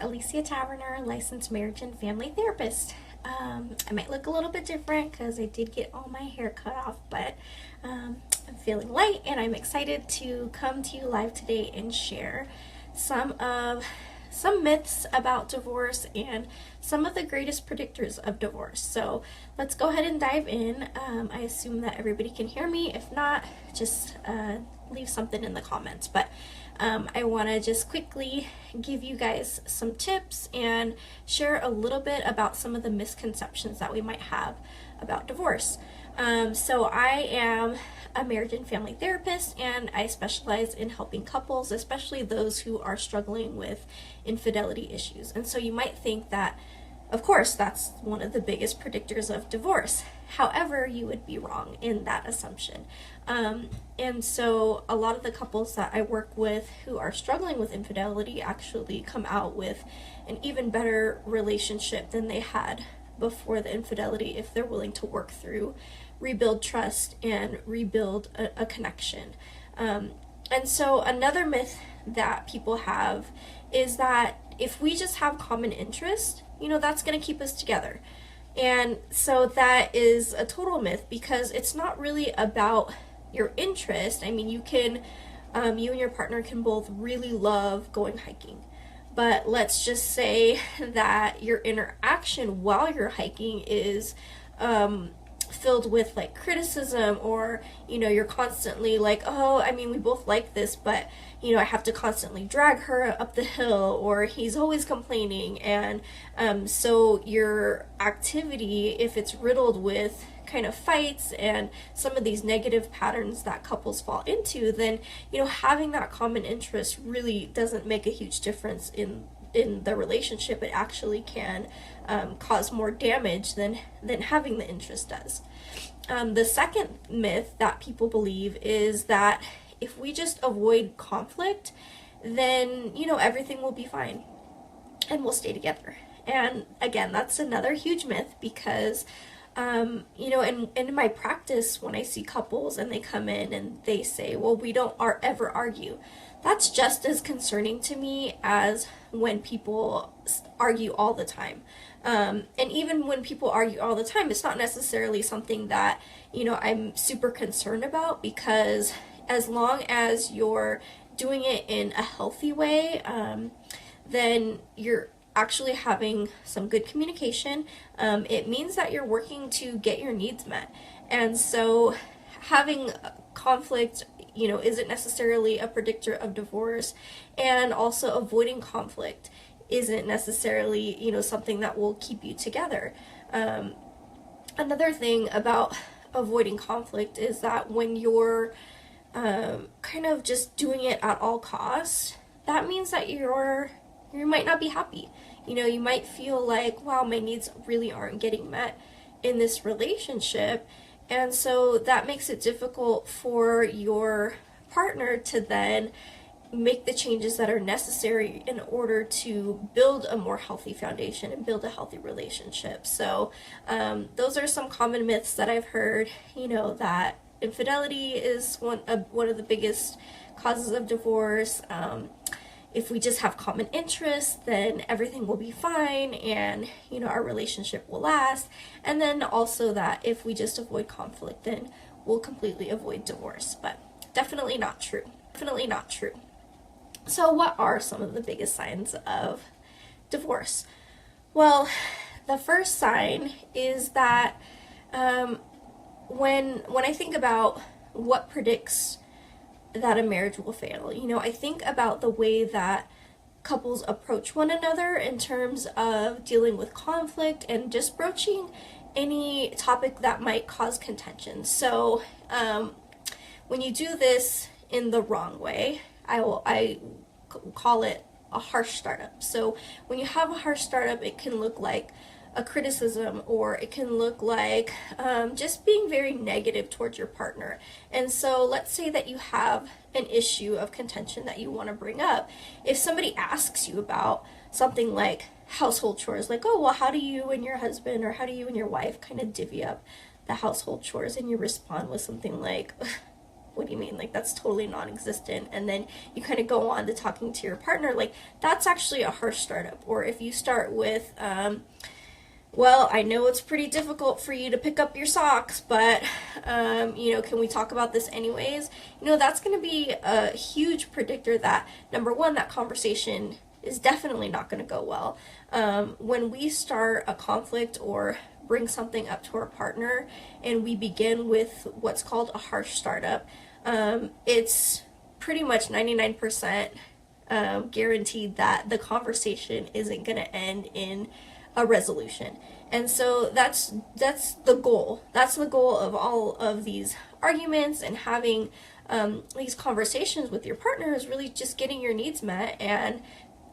Alicia Taverner, licensed marriage and family therapist. I might look a little bit different because I did get all my hair cut off, but I'm feeling light and I'm excited to come to you live today and share some myths about divorce and some of the greatest predictors of divorce. So let's go ahead and dive in. I assume that everybody can hear me. If not, just leave something in the comments. But I want to just quickly give you guys some tips and share a little bit about some of the misconceptions that we might have about divorce. So I am a marriage and family therapist, and I specialize in helping couples, especially those who are struggling with infidelity issues. And so you might think that, of course, that's one of the biggest predictors of divorce. However, you would be wrong in that assumption. And so a lot of the couples that I work with who are struggling with infidelity actually come out with an even better relationship than they had before the infidelity if they're willing to work through, rebuild trust, and rebuild a connection. And so another myth that people have is that if we just have common interest, that's going to keep us together. And so that is a total myth, because it's not really about your interest. I mean, you and your partner can both really love going hiking. But let's just say that your interaction while you're hiking is filled with like criticism, or you're constantly like, oh, I mean, we both like this, but I have to constantly drag her up the hill, or he's always complaining. And so your activity, if it's riddled with kind of fights and some of these negative patterns that couples fall into, then having that common interest really doesn't make a huge difference in the relationship. It actually can cause more damage than having the interest does. The second myth that people believe is that if we just avoid conflict, then everything will be fine and we'll stay together. And again, that's another huge myth, because in my practice, when I see couples and they come in and they say, well, we don't ever argue, that's just as concerning to me as when people argue all the time. And even when people argue all the time, it's not necessarily something that, I'm super concerned about, because as long as you're doing it in a healthy way, then you're actually having some good communication. It means that you're working to get your needs met. And so having conflict, isn't necessarily a predictor of divorce, and also avoiding conflict isn't necessarily, something that will keep you together. Another thing about avoiding conflict is that when you're kind of just doing it at all costs, that means that you might not be happy. You might feel like, wow, my needs really aren't getting met in this relationship. And so that makes it difficult for your partner to then make the changes that are necessary in order to build a more healthy foundation and build a healthy relationship. So those are some common myths that I've heard, that infidelity is one of the biggest causes of divorce. If we just have common interests, then everything will be fine and, our relationship will last. And then also that if we just avoid conflict, then we'll completely avoid divorce. But definitely not true. Definitely not true. So what are some of the biggest signs of divorce? Well, the first sign is that when I think about what predicts that a marriage will fail, I think about the way that couples approach one another in terms of dealing with conflict and just broaching any topic that might cause contention. So when you do this in the wrong way, I call it a harsh startup. So when you have a harsh startup, it can look like a criticism, or it can look like just being very negative towards your partner. And so let's say that you have an issue of contention that you want to bring up. If somebody asks you about something like household chores, like, oh, well, how do you and your husband, or how do you and your wife kind of divvy up the household chores, and you respond with something like, what do you mean? Like, that's totally non-existent. And then you kind of go on to talking to your partner, like, that's actually a harsh startup. Or if you start with, well, I know it's pretty difficult for you to pick up your socks, but, can we talk about this anyways? That's going to be a huge predictor that, number one, that conversation is definitely not going to go well. When we start a conflict or bring something up to our partner and we begin with what's called a harsh startup, it's pretty much 99% guaranteed that the conversation isn't going to end in a resolution. And so that's the goal. That's the goal of all of these arguments and having these conversations with your partner, is really just getting your needs met and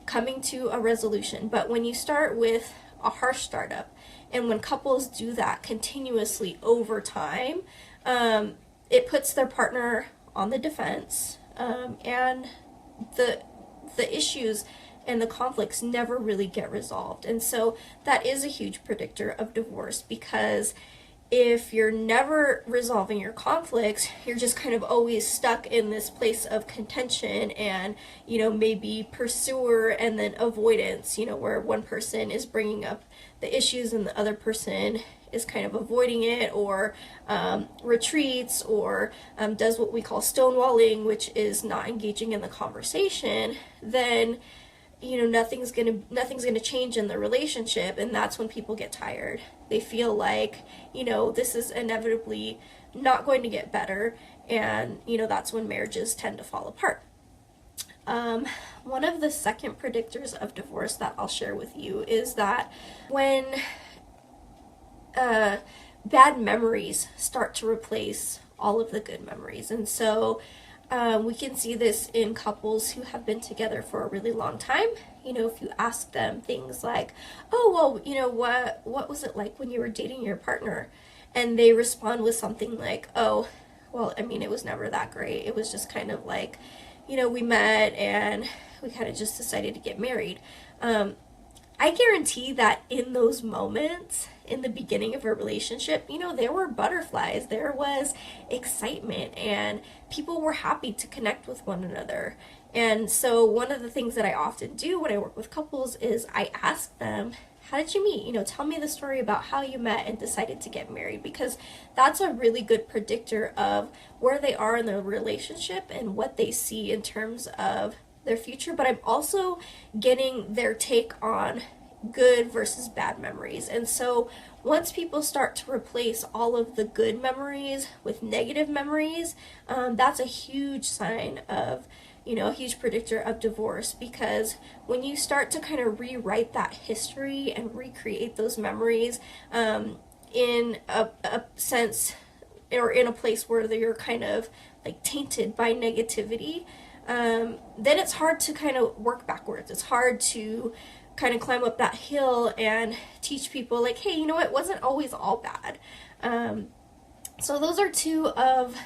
coming to a resolution. But when you start with a harsh startup, and when couples do that continuously over time, it puts their partner on the defense, and the issues and the conflicts never really get resolved. And so that is a huge predictor of divorce, because if you're never resolving your conflicts, you're just kind of always stuck in this place of contention and, maybe pursuer and then avoidance, where one person is bringing up the issues and the other person is kind of avoiding it, or retreats, or does what we call stonewalling, which is not engaging in the conversation. Then nothing's gonna change in the relationship, and that's when people get tired. They feel like this is inevitably not going to get better, and that's when marriages tend to fall apart. One of the second predictors of divorce that I'll share with you is that when bad memories start to replace all of the good memories. And so we can see this in couples who have been together for a really long time. If you ask them things like, oh, well, what was it like when you were dating your partner? And they respond with something like, oh, well, it was never that great. It was just kind of like, we met and we kind of just decided to get married. I guarantee that in those moments, in the beginning of a relationship, there were butterflies, there was excitement, and people were happy to connect with one another. And so one of the things that I often do when I work with couples is I ask them, how did you meet? Tell me the story about how you met and decided to get married, because that's a really good predictor of where they are in their relationship and what they see in terms of their future. But I'm also getting their take on good versus bad memories. And so once people start to replace all of the good memories with negative memories, that's a huge sign of, a huge predictor of divorce, because when you start to kind of rewrite that history and recreate those memories in a sense, or in a place where you're kind of like tainted by negativity, then it's hard to kind of work backwards. It's hard to kind of climb up that hill and teach people like, hey, it wasn't always all bad. So those are two of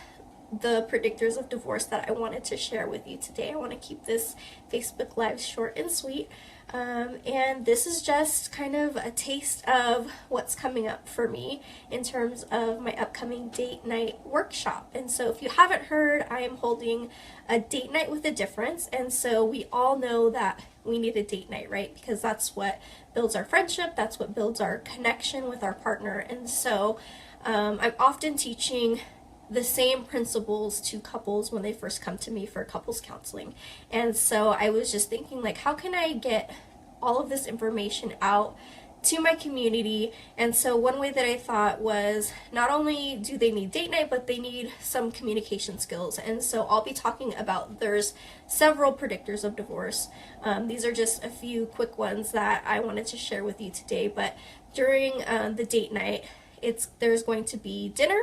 the predictors of divorce that I wanted to share with you today. I want to keep this Facebook Live short and sweet. And this is just kind of a taste of what's coming up for me in terms of my upcoming date night workshop. And so if you haven't heard, I am holding a date night with a difference. And so we all know that we need a date night, right? Because that's what builds our friendship. That's what builds our connection with our partner. And so I'm often teaching the same principles to couples when they first come to me for couples counseling. And so I was just thinking, like, how can I get all of this information out to my community? And so one way that I thought was, not only do they need date night, but they need some communication skills. And so I'll be talking about, there's several predictors of divorce. These are just a few quick ones that I wanted to share with you today. But during the date night, there's going to be dinner.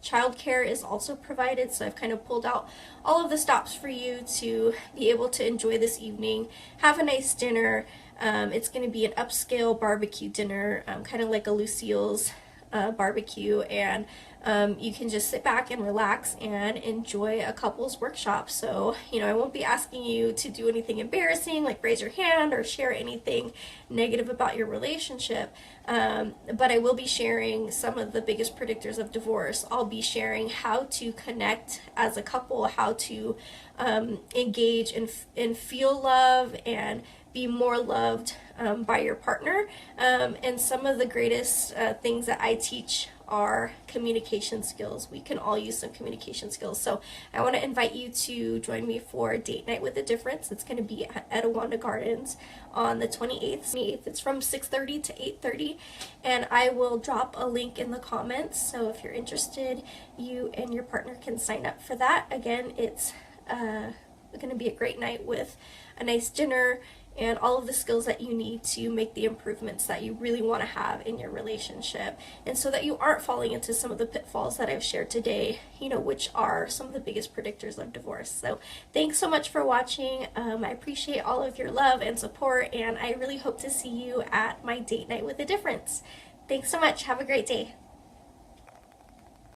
Childcare is also provided, so I've kind of pulled out all of the stops for you to be able to enjoy this evening, have a nice dinner. It's going to be an upscale barbecue dinner, kind of like a Lucille's barbecue, and you can just sit back and relax and enjoy a couples workshop. So, I won't be asking you to do anything embarrassing, like raise your hand or share anything negative about your relationship. But I will be sharing some of the biggest predictors of divorce. I'll be sharing how to connect as a couple, how to engage and feel love and be more loved by your partner. And some of the greatest things that I teach are communication skills. We can all use some communication skills. So I want to invite you to join me for Date Night with a Difference. It's going to be at Etiwanda Gardens on the 28th. It's from 6:30 to 8:30, and I will drop a link in the comments. So if you're interested, you and your partner can sign up for that. Again, it's going to be a great night with a nice dinner and all of the skills that you need to make the improvements that you really want to have in your relationship, and so that you aren't falling into some of the pitfalls that I've shared today, which are some of the biggest predictors of divorce. So thanks so much for watching. I appreciate all of your love and support, and I really hope to see you at my Date Night with a Difference. Thanks so much. Have a great day.